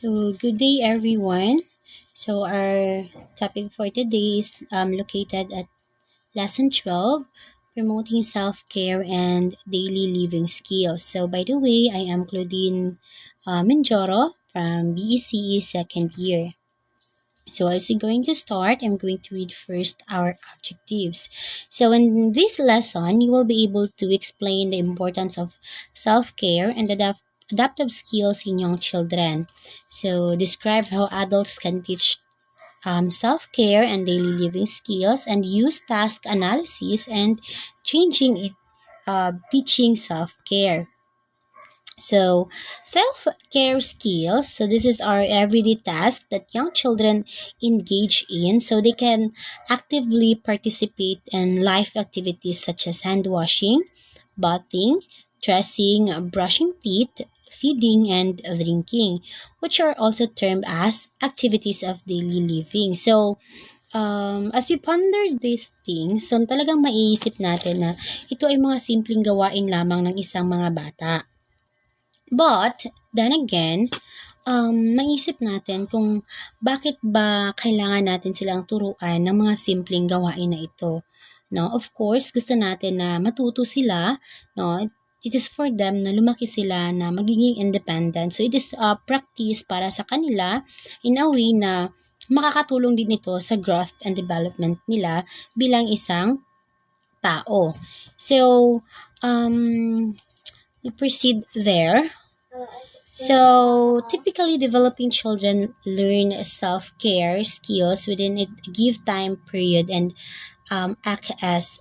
So, good day, everyone. So, our topic for today is located at Lesson 12, Promoting Self-Care and Daily Living Skills. So, by the way, I am Claudine Minjoro from BECE second year. So, as we're going to start, I'm going to read first our objectives. So, in this lesson, you will be able to explain the importance of self-care and adaptive skills in young children. So, describe how adults can teach self-care and daily living skills and use task analysis and changing it, teaching self-care. So, self-care skills. So, this is our everyday task that young children engage in so they can actively participate in life activities such as hand washing, bathing, dressing, brushing teeth, feeding, and drinking, which are also termed as activities of daily living. So, as we ponder these things, so talagang maiisip natin na ito ay mga simpleng gawain lamang ng isang mga bata. But, then again, maisip natin kung bakit ba kailangan natin silang turuan ng mga simpleng gawain na ito. No, of course, gusto natin na matuto sila, no? It is for them na lumaki sila na magiging independent. So, it is a practice para sa kanila in a way na makakatulong din ito sa growth and development nila bilang isang tao. So, we proceed there. So, typically, developing children learn self-care skills within a give time period and act as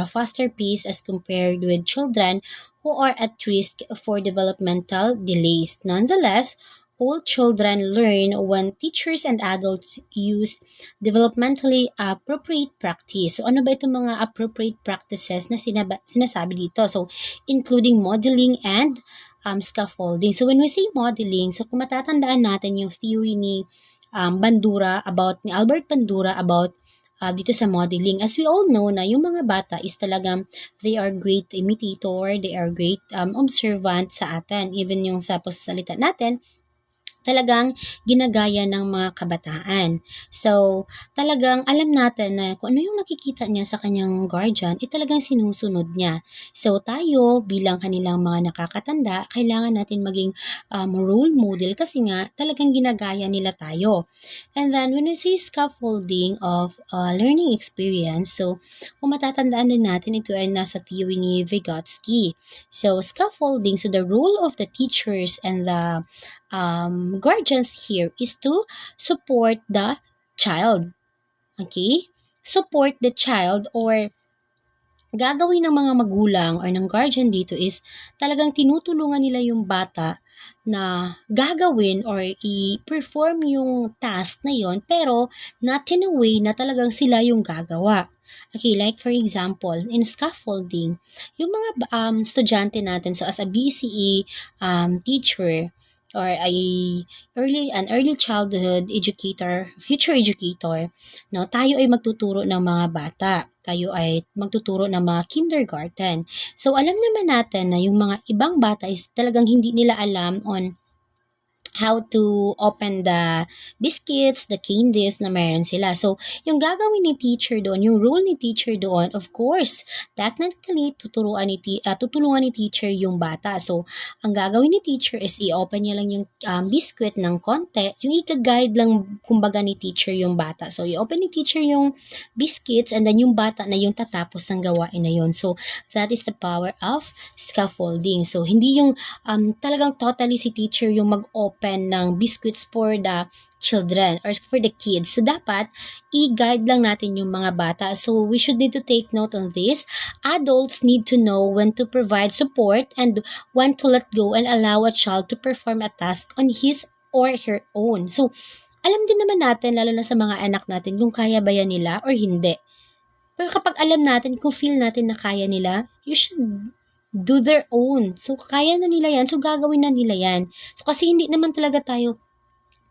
faster pace as compared with children who are at risk for developmental delays. Nonetheless, all children learn when teachers and adults use developmentally appropriate practice. So, ano ba itong mga appropriate practices na sinasabi dito? So, including modeling and scaffolding. So, when we say modeling, so kung matatandaan natin yung theory ni ni Albert Bandura about dito sa modeling. As we all know na yung mga bata is talagang they are great imitator, they are great observant sa atin. Even yung sa pagsasalita natin, talagang ginagaya ng mga kabataan. So, talagang alam natin na kung ano yung nakikita niya sa kanyang guardian, talagang sinusunod niya. So, tayo bilang kanilang mga nakakatanda, kailangan natin maging role model kasi nga talagang ginagaya nila tayo. And then, when we say scaffolding of learning experience, so, kung matatandaan din natin, ito ay nasa theory ni Vygotsky. So, scaffolding, so the role of the teachers and the guardians here is to support the child. Okay? Support the child or gagawin ng mga magulang or ng guardian dito is talagang tinutulungan nila yung bata na gagawin or i-perform yung task na yon pero not in a way na talagang sila yung gagawa. Okay, like for example, in scaffolding, yung mga estudyante natin, so as a BCE teacher, or an early childhood educator, future educator, no, tayo ay magtuturo ng mga bata. Tayo ay magtuturo ng mga kindergarten. So, alam naman natin na yung mga ibang bata is talagang hindi nila alam on how to open the biscuits, the candies na meron sila. So, yung gagawin ni teacher doon, yung role ni teacher doon, of course, technically, tutulungan ni teacher yung bata. So, ang gagawin ni teacher is i-open niya lang yung biscuit ng konti, yung i-guide lang kumbaga ni teacher yung bata. So, i-open ni teacher yung biscuits and then yung bata na yung tatapos ng gawain na yun. So, that is the power of scaffolding. So, hindi yung talagang totally si teacher yung mag-open ng biscuits for the children or for the kids. So, dapat i-guide lang natin yung mga bata. So, we should need to take note on this. Adults need to know when to provide support and when to let go and allow a child to perform a task on his or her own. So, alam din naman natin, lalo na sa mga anak natin, kung kaya ba yan nila or hindi. Pero kapag alam natin, kung feel natin na kaya nila, you should do their own. So, kaya na nila yan. So, gagawin na nila yan. So, kasi hindi naman talaga tayo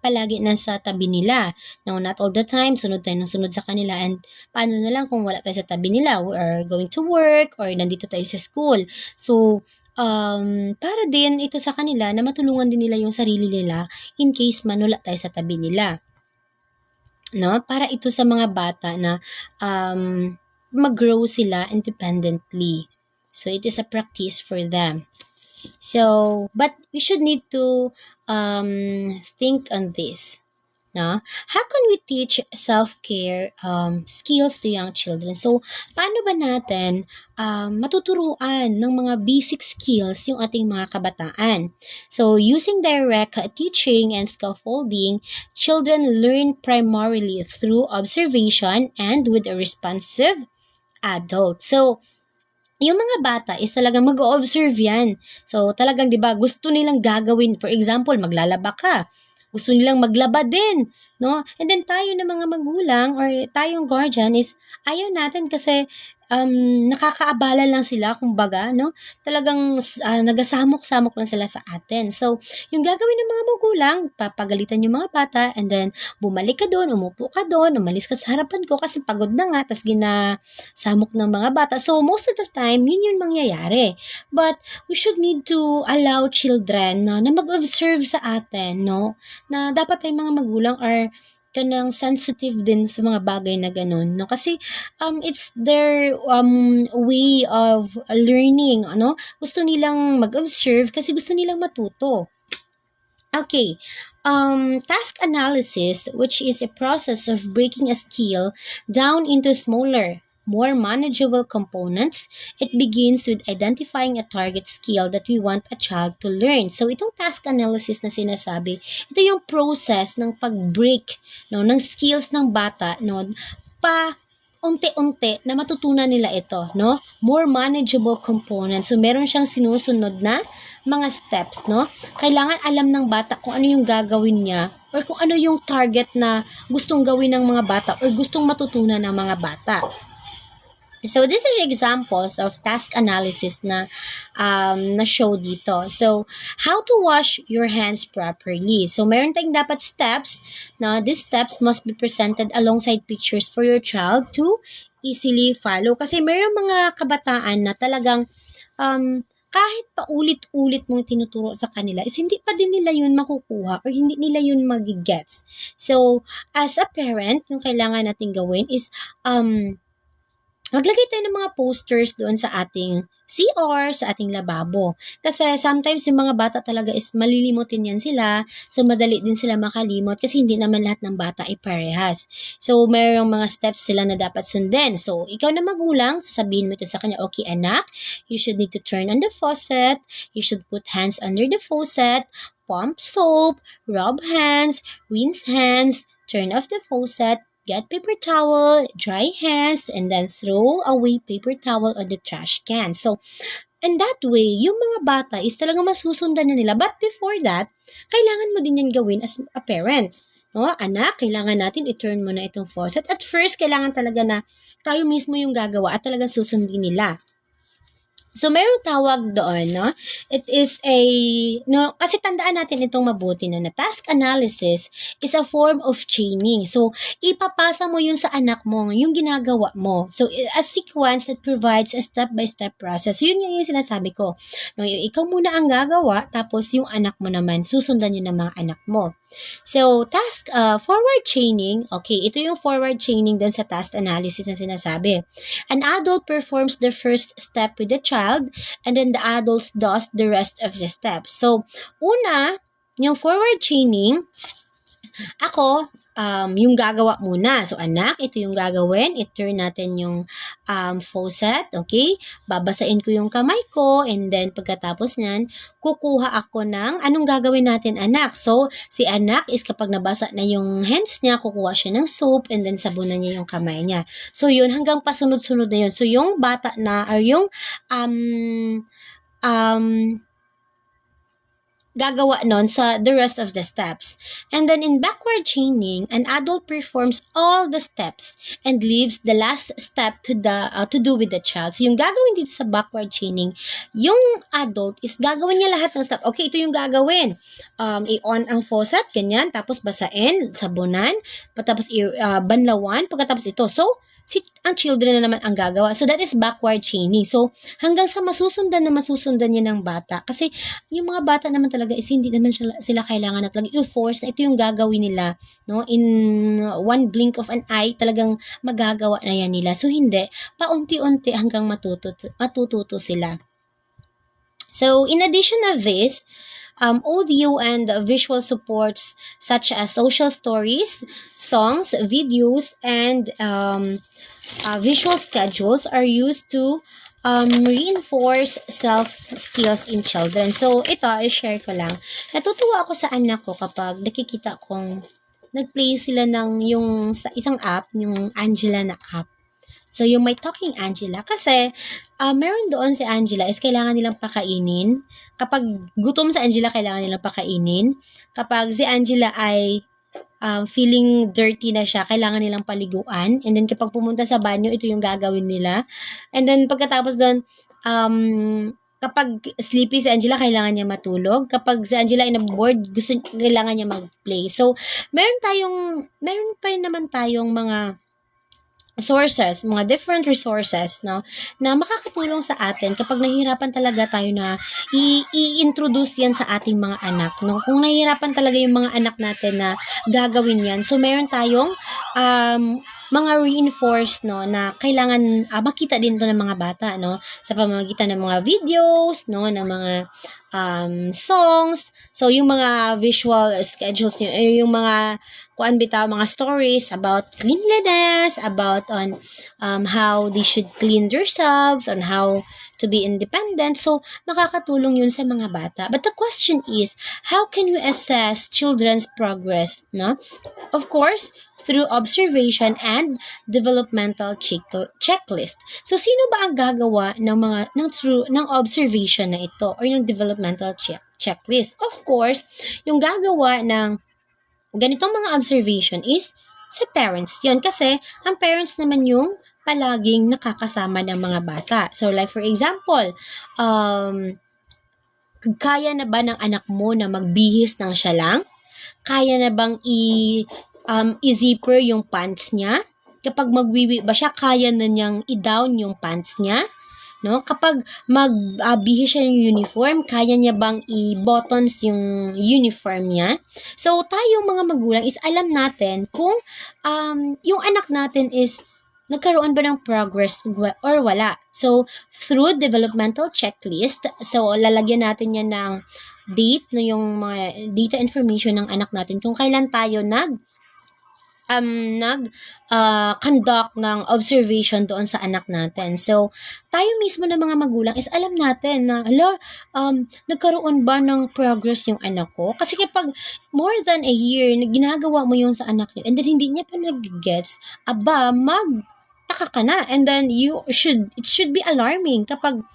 palagi nasa tabi nila. Now, not all the time, sunod tayo ng sunod sa kanila. And paano na lang kung wala tayo sa tabi nila? We are going to work or nandito tayo sa school. So, para din ito sa kanila na matulungan din nila yung sarili nila in case manula tayo sa tabi nila. No? Para ito sa mga bata na mag-grow sila independently. So, it is a practice for them. So, but we should need to think on this. No? How can we teach self-care skills to young children? So, paano ba natin matuturuan ng mga basic skills yung ating mga kabataan? So, using direct teaching and scaffolding, children learn primarily through observation and with a responsive adult. So, yung mga bata is talagang mag-observe yan. So, talagang, di ba, gusto nilang gagawin. For example, maglalaba ka. Gusto nilang maglaba din, no? And then tayo na mga magulang or tayong guardian is ayaw natin kasi nakakaabala lang sila, kumbaga, no? Talagang nagasamok-samok lang sila sa atin. So, yung gagawin ng mga magulang, papagalitan yung mga bata and then bumalik ka doon, umupo ka doon, umalis ka sa harapan ko kasi pagod na nga, tas ginasamok ng mga bata. So, most of the time, yun yung mangyayari. But, we should need to allow children na mag-observe sa atin, no? Na dapat tayong mga magulang are kanang sensitive din sa mga bagay na ganun, no? Kasi it's their way of learning, ano? Gusto nilang mag-observe kasi gusto nilang matuto. Okay. Task analysis, which is a process of breaking a skill down into smaller, more manageable components, it begins with identifying a target skill that we want a child to learn. So, itong task analysis na sinasabi, ito yung process ng pag-break, no, ng skills ng bata, no, unti-unti na matutunan nila ito, no? More manageable components. So, meron siyang sinusunod na mga steps, no? Kailangan alam ng bata kung ano yung gagawin niya or kung ano yung target na gustong gawin ng mga bata or gustong matutunan ng mga bata. So, these are examples of task analysis na na-show dito. So, how to wash your hands properly. So, meron tayong dapat steps. Now, these steps must be presented alongside pictures for your child to easily follow. Kasi meron mga kabataan na talagang kahit pa ulit-ulit mong tinuturo sa kanila, is hindi pa din nila yun makukuha or hindi nila yun magigets. So, as a parent, yung kailangan natin gawin is maglagay tayo ng mga posters doon sa ating CR, sa ating lababo. Kasi sometimes yung mga bata talaga is malilimutin yan sila. So, madali din sila makalimot kasi hindi naman lahat ng bata ay parehas. So, mayroong mga steps sila na dapat sundin. So, ikaw na magulang, sasabihin mo ito sa kanya, okay anak, you should need to turn on the faucet, you should put hands under the faucet, pump soap, rub hands, rinse hands, turn off the faucet, get paper towel, dry hands, and then throw away paper towel or the trash can. So, and that way, yung mga bata is talaga masusundan na nila. But before that, kailangan mo din yan gawin as a parent. No? Anak, kailangan natin i-turn mo na itong faucet. At first, kailangan talaga na tayo mismo yung gagawa at talagang susundin nila. So, mayroong tawag doon, no? It is no, kasi tandaan natin itong mabuti, no, na task analysis is a form of training. So, ipapasa mo yun sa anak mo, yung ginagawa mo. So, a sequence that provides a step-by-step process. So, yun yung sinasabi ko. No, ikaw muna ang gagawa, tapos yung anak mo naman, susundan yun ng mga anak mo. So, task, forward training, okay, ito yung forward training dun sa task analysis na sinasabi. An adult performs the first step with the child, and then the adult does the rest of the steps. So, una, yung forward training, ako, yung gagawa muna. So, anak, ito yung gagawin. I-turn natin yung faucet, okay? Babasain ko yung kamay ko, and then pagkatapos nyan, kukuha ako ng anong gagawin natin, anak. So, si anak is kapag nabasa na yung hands niya, kukuha siya ng soap, and then sabunan niya yung kamay niya. So, yun, hanggang pasunod-sunod na yun. So, yung bata na, or yung gagawa nun sa the rest of the steps. And then in backward chaining, an adult performs all the steps and leaves the last step to do with the child. So yung gagawin dito sa backward chaining, yung adult is gagawin niya lahat ng step. Okay, ito yung gagawin. I-on ang faucet, ganyan, tapos basain, sabunan, tapos banlawan, pagkatapos ito. So, ang children na naman ang gagawa. So, that is backward chaining. So, hanggang sa masusundan niya ng bata. Kasi, yung mga bata naman talaga is hindi naman sila kailangan na talaga i-force na ito yung gagawin nila. No? In one blink of an eye, talagang magagawa na yan nila. So, hindi. Paunti-unti hanggang matututo sila. So, in addition of this, audio and visual supports such as social stories, songs, videos, and visual schedules are used to reinforce self-skills in children. So, ito, i-share ko lang. Natutuwa ako sa anak ko kapag nakikita kong nag-play sila ng yung sa isang app, yung Angela na app. So, yung My Talking Angela. Kasi, meron doon si Angela is kailangan nilang pakainin. Kapag gutom sa Angela, kailangan nilang pakainin. Kapag si Angela ay feeling dirty na siya, kailangan nilang paliguan. And then, kapag pumunta sa banyo, ito yung gagawin nila. And then, pagkatapos doon, kapag sleepy si Angela, kailangan niya matulog. Kapag si Angela ay na-bored, kailangan niya mag-play. So, meron pa rin naman tayong mga sources, mga different resources, no, na makakatulong sa atin kapag nahihirapan talaga tayo na i-introduce yan sa ating mga anak, no. Kung nahihirapan talaga yung mga anak natin na gagawin yan, so meron tayong mga reinforced, no, na kailangan makita din to ng mga bata, no, sa pamamagitan ng mga videos, no, ng mga songs. So, yung mga visual schedules, yung mga mga stories about cleanliness, about on how they should clean themselves, on how to be independent. So, makakatulong yun sa mga bata. But the question is, how can we assess children's progress, no? Of course, through observation and developmental checklist. So, sino ba ang gagawa ng observation na ito or ng developmental checklist? Of course, yung gagawa ng ganitong mga observation is sa parents yun. Kasi, ang parents naman yung palaging nakakasama ng mga bata. So, like for example, kaya na ba ng anak mo na magbihis ng siya lang? Kaya na bang i-zipper yung pants niya? Kapag magwiwi ba siya, kaya na niyang i-down yung pants niya? No? Kapag magbihis siya ng uniform, kaya niya bang i-buttons yung uniform niya? So, tayong mga magulang is alam natin kung yung anak natin is nagkaroon ba ng progress or wala. So, through developmental checklist, so lalagyan natin yan ng date, no, yung mga data information ng anak natin kung kailan tayo conduct ng observation doon sa anak natin. So, tayo mismo ng mga magulang is alam natin na, nagkaroon ba ng progress yung anak ko? Kasi kapag more than a year, ginagawa mo yung sa anak niyo, and then hindi niya pa nag-gets, magtaka ka na. And then, it should be alarming kapag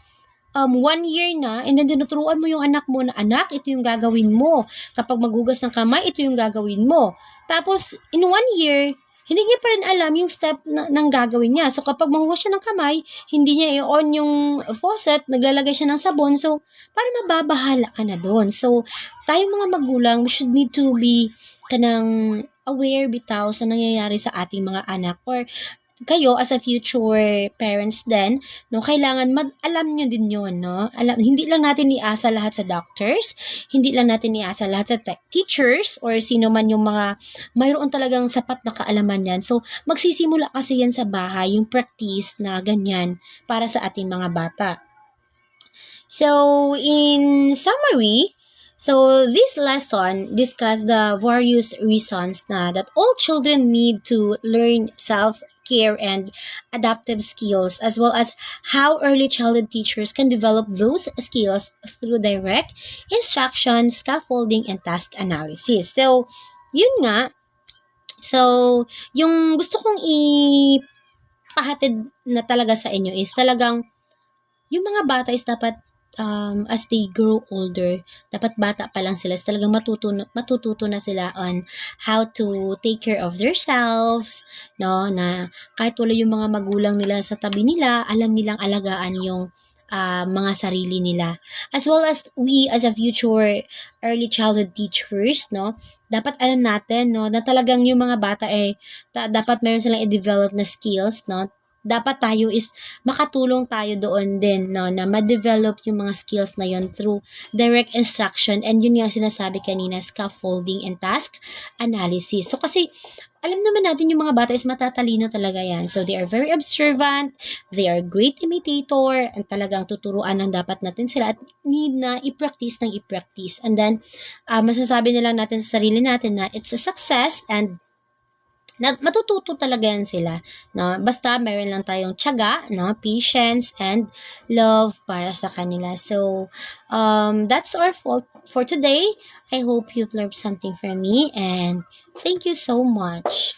1 year na, and then tinuturuan mo yung anak mo na, anak, ito yung gagawin mo. Kapag maghugas ng kamay, ito yung gagawin mo. Tapos, in 1 year, hindi niya pa rin alam yung step ng gagawin niya. So, kapag maghugas siya ng kamay, hindi niya i-on yung faucet, naglalagay siya ng sabon. So, parang mababahala ka na doon. So, tayo mga magulang, we should need to be kanang aware bitaw sa nangyayari sa ating mga anak, or kayo as a future parents din, no, kailangan alam nyo din yun, no? Hindi lang natin iasa lahat sa doctors, hindi lang natin iasa lahat sa teachers, or sino man yung mga mayroon talagang sapat na kaalaman yan. So, magsisimula kasi yan sa bahay, yung practice na ganyan para sa ating mga bata. So, in summary, so this lesson discussed the various reasons that all children need to learn self-care and adaptive skills, as well as how early childhood teachers can develop those skills through direct instruction, scaffolding, and task analysis. So, yun nga. So, yung gusto kong ipahatid na talaga sa inyo is talagang yung mga bata is dapat as they grow older, dapat bata pa lang sila, talagang matututo na sila on how to take care of themselves, no, na kahit wala yung mga magulang nila sa tabi nila, alam nilang alagaan yung mga sarili nila. As well as we as a future early childhood teachers, no, dapat alam natin, no, na talagang yung mga bata ay dapat meron silang i-develop na skills, no. Dapat tayo is makatulong tayo doon din, no, na ma-develop yung mga skills na yon through direct instruction, and yun yung sinasabi kanina, scaffolding and task analysis. So kasi alam naman natin yung mga bata is matatalino talaga yan. So they are very observant, they are great imitator, and talagang tuturuan ng dapat natin sila at need na i-practice ng i-practice. And then masasabi na lang natin sa sarili natin na it's a success, and matututo talaga yan sila, no? Basta meron lang tayong tiyaga, no? Patience and love para sa kanila. So, that's our fault for today. I hope you've learned something from me, and thank you so much.